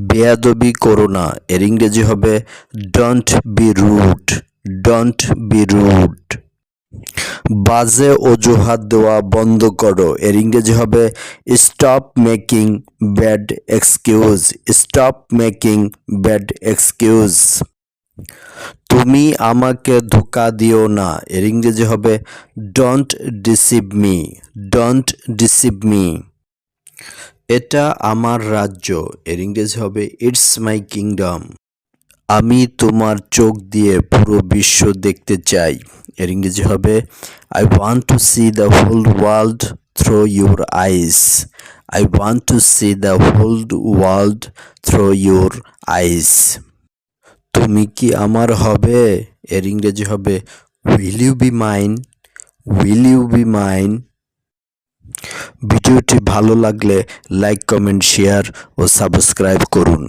বেয়াদবি করো না, এর ইংরেজি হবে don't be rude. Don't be rude. বাজে অজুহাত দেওয়া বন্ধ করো, এর ইংরেজি হবে stop making bad excuse. Stop making bad excuse. তুমি আমাকে ধোঁকা দিও না, এর ইংরেজি হবে don't deceive me. Don't deceive me. এটা আমার রাজ্য, এর ইংরেজি হবে ইটস মাই কিংডম। আমি তোমার চোখ দিয়ে পুরো বিশ্ব দেখতে চাই, এর ইংরেজি হবে I want to see the whole world through your eyes. I want to see the whole world through your eyes. তুমি কি আমার হবে, এর ইংরেজি হবে will you be mine. Will you be mine. ভিডিওটি ভালো লাগলে লাইক, কমেন্ট, শেয়ার ও সাবস্ক্রাইব করুন।